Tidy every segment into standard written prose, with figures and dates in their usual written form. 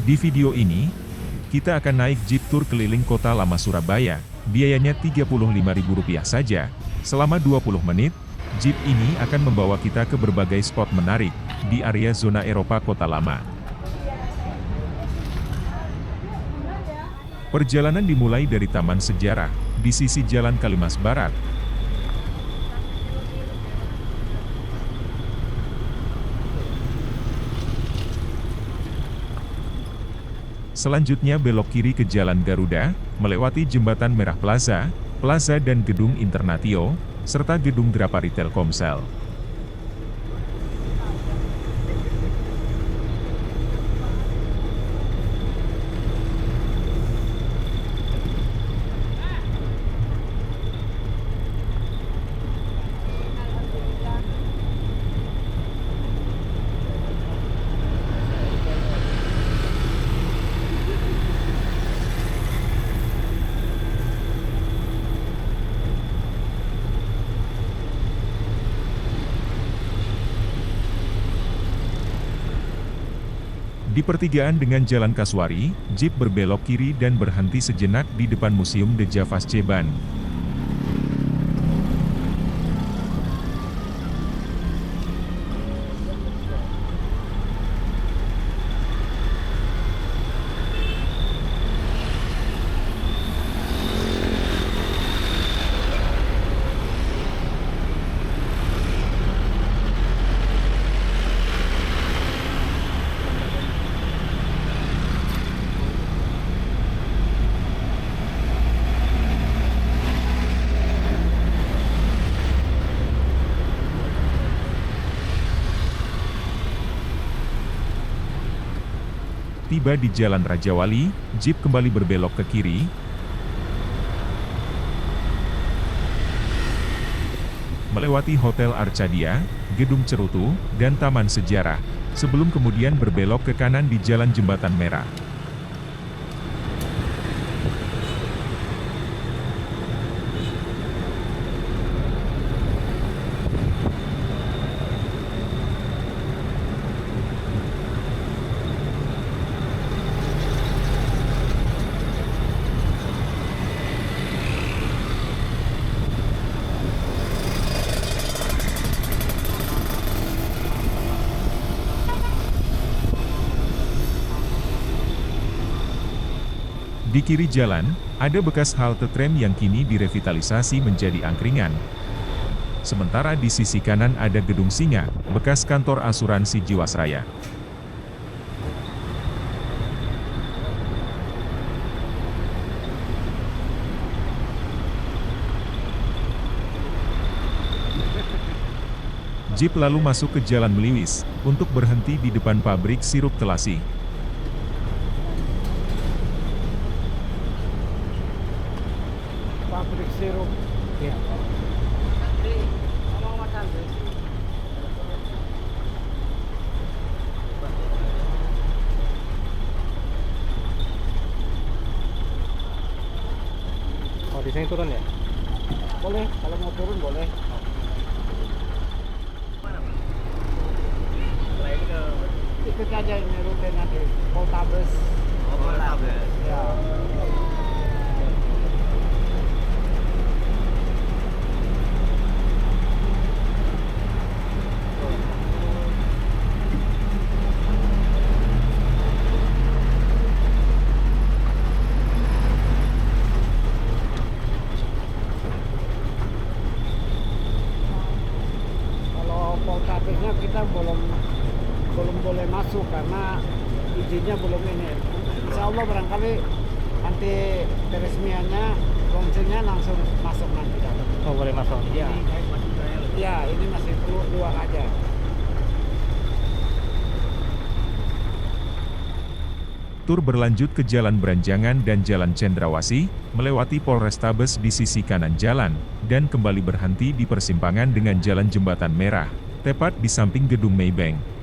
Di video ini, kita akan naik jeep tur keliling kota lama Surabaya, biayanya Rp35.000 saja. Selama 20 menit, jeep ini akan membawa kita ke berbagai spot menarik, di area zona Eropa Kota Lama. Perjalanan dimulai dari Taman Sejarah, di sisi Jalan Kalimas Barat. Selanjutnya belok kiri ke Jalan Garuda, melewati Jembatan Merah Plaza, Plaza dan Gedung Internatio, serta Gedung Drapari Telkomsel. Di pertigaan dengan Jalan Kasuari, jeep berbelok kiri dan berhenti sejenak di depan Museum De Javas Ceban. Tiba di Jalan Rajawali, jeep kembali berbelok ke kiri, melewati Hotel Arcadia, Gedung Cerutu, dan Taman Sejarah, sebelum kemudian berbelok ke kanan di Jalan Jembatan Merah. Di kiri jalan, ada bekas halte tram yang kini direvitalisasi menjadi angkringan. Sementara di sisi kanan ada Gedung Singa, bekas kantor asuransi Jiwasraya. Jeep lalu masuk ke Jalan Meliwis, untuk berhenti di depan pabrik sirup Telasi. Pabrik sirup. Ya. Oh, di sini turun ya? Boleh, kalau mau turun boleh. Ikut aja ini rute nanti Poltabes. Oh, Poltabes. Ya. Kalau Poltabesnya kita belum boleh masuk karena izinnya belum ini. Insya Allah barangkali nanti peresmiannya launchingnya langsung masuk nanti. Oh, boleh masuk. Ya, ya ini masih perlu luar aja. Tur berlanjut ke Jalan Beranjangan dan Jalan Cendrawasih, melewati Polrestabes di sisi kanan jalan, dan kembali berhenti di persimpangan dengan Jalan Jembatan Merah, tepat di samping Gedung Maybank.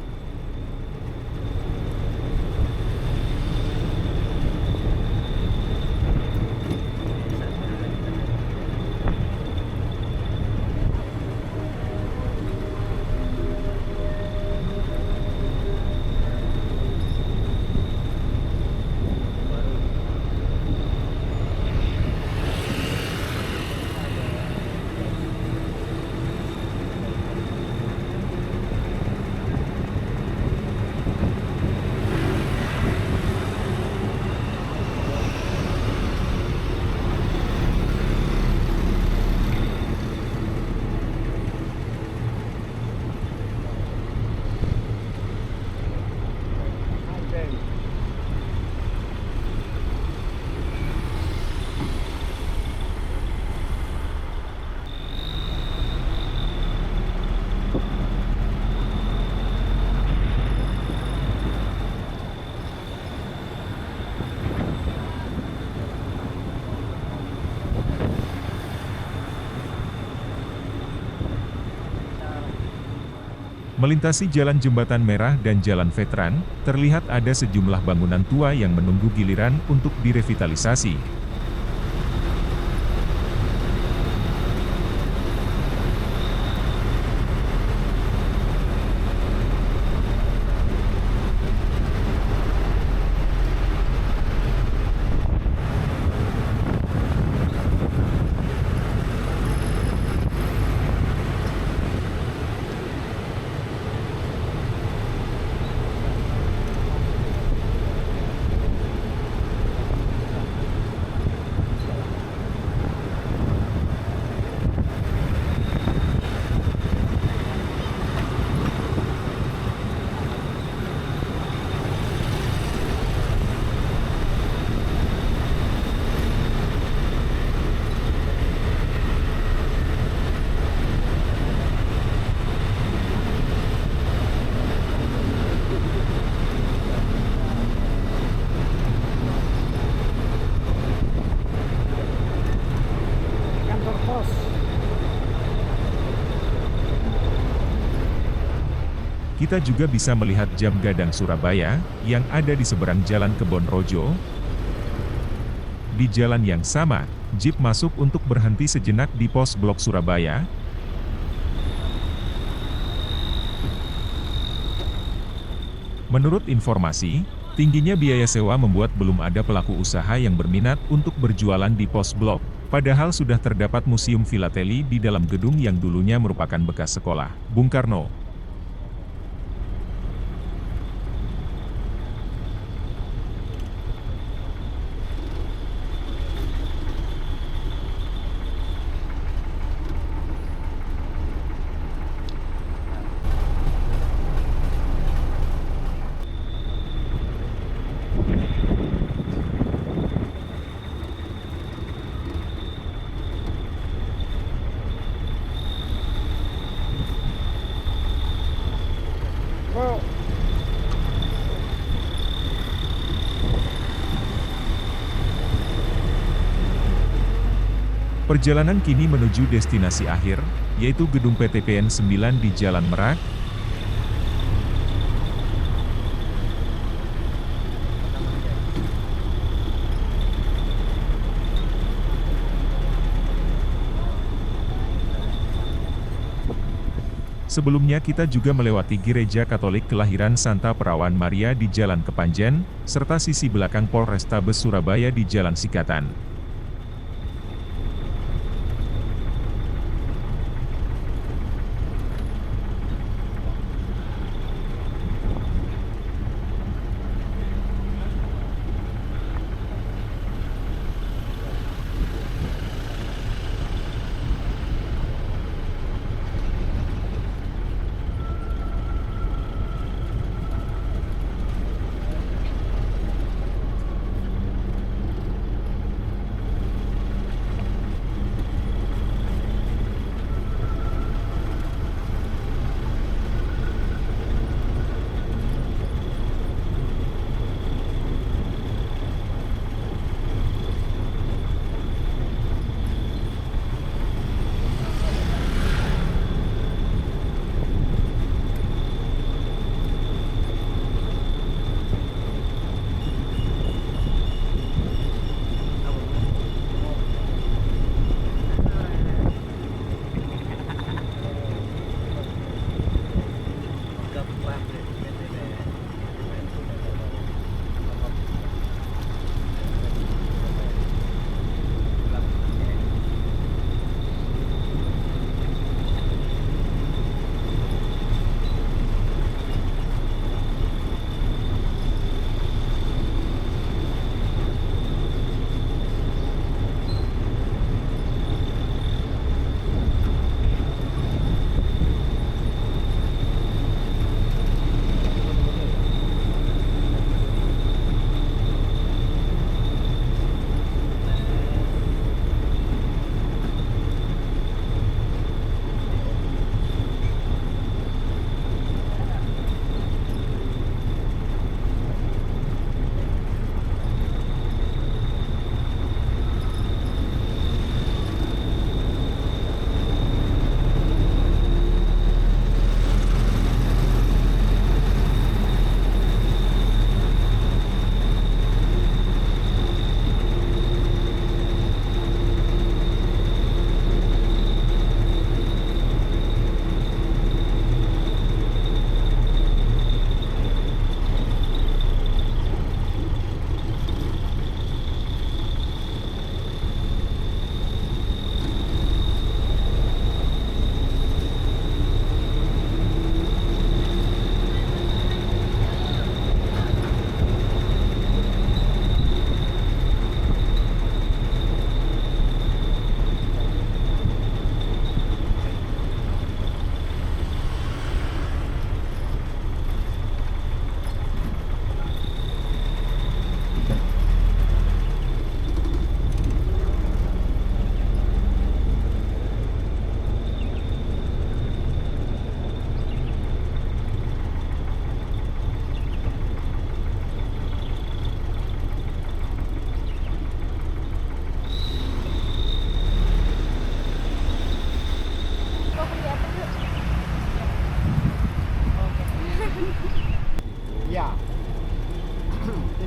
Melintasi Jalan Jembatan Merah dan Jalan Veteran, terlihat ada sejumlah bangunan tua yang menunggu giliran untuk direvitalisasi. Kantor pos. Kita juga bisa melihat Jam Gadang Surabaya, yang ada di seberang Jalan Kebon Rojo. Di jalan yang sama, jeep masuk untuk berhenti sejenak di pos blok Surabaya. Menurut informasi, tingginya biaya sewa membuat belum ada pelaku usaha yang berminat untuk berjualan di pos blok. Padahal sudah terdapat museum filateli di dalam gedung yang dulunya merupakan bekas sekolah Bung Karno. Bro, Perjalanan kini menuju destinasi akhir, yaitu gedung PTPN 9 di Jalan Merak. Sebelumnya kita juga melewati Gereja Katolik Kelahiran Santa Perawan Maria di Jalan Kepanjen, serta sisi belakang Polrestabes Surabaya di Jalan Sikatan.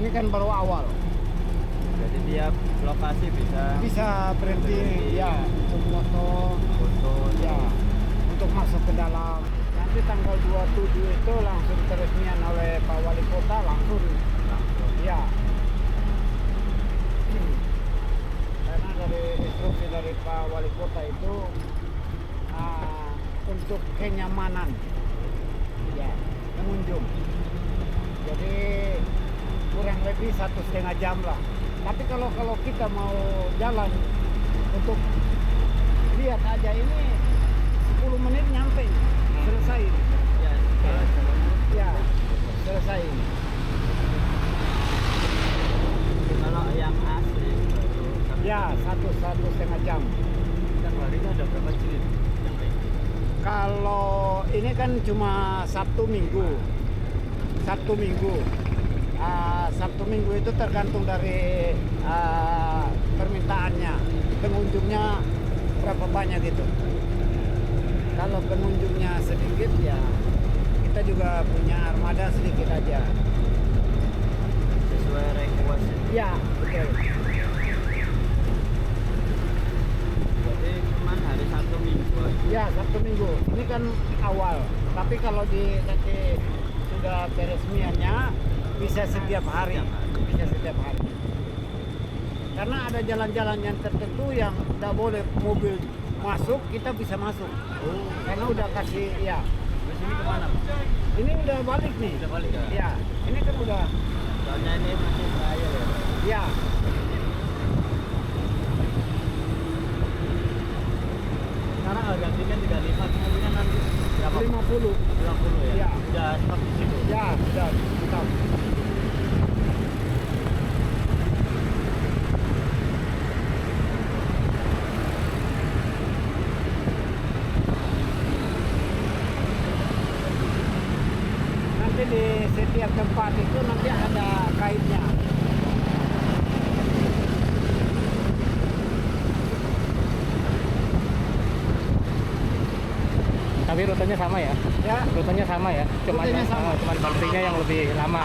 Ini kan baru awal. Jadi tiap lokasi Bisa berhenti Berhenti. ya untuk foto, foto. ya untuk masuk ke dalam. Nanti tanggal 27 itu langsung peresmian oleh Pak Wali Kota langsung. Ya. Karena dari instruksi dari Pak Wali Kota itu untuk kenyamanan ya pengunjung. Jadi kurang lebih 1,5 jam lah. Tapi kalau kita mau jalan untuk lihat aja ini 10 menit nyampe, selesai. Ya, Ya, selesai. kalau yang asli baru Ya, 1,5 jam. kan harinya ada berapa jenis yang kayak gitu? Kalau ini kan cuma Sabtu Minggu. Sabtu Minggu itu tergantung dari permintaannya. Pengunjungnya berapa banyak gitu. Kalau pengunjungnya sedikit ya kita juga punya armada sedikit aja. Sesuai request. Ya, betul. Jadi cuman hari Sabtu Minggu aja. Ya, Sabtu Minggu. Ini kan awal. Tapi kalau di nanti sudah peresmiannya bisa setiap hari. Bisa setiap hari. Karena ada jalan-jalan yang tertentu yang tidak boleh mobil masuk, kita bisa masuk. Karena udah kasih ya. Terus ini kemana, Pak? Ini udah balik nih. Udah balik ya? Ya, ini kan udah Soalnya ini masih trial ya. ya. Sekarang harga tiket 35, mobilnya nanti berapa? 50. 50 ya? Ya. Udah stok di situ. Ya, sudah tetap. Nanti di setiap tempat itu nanti ada kainnya. Tapi rutenya sama ya? Ya, Rutenya sama ya? Cuman Rutenya sama. cuman berhentinya yang lebih lama.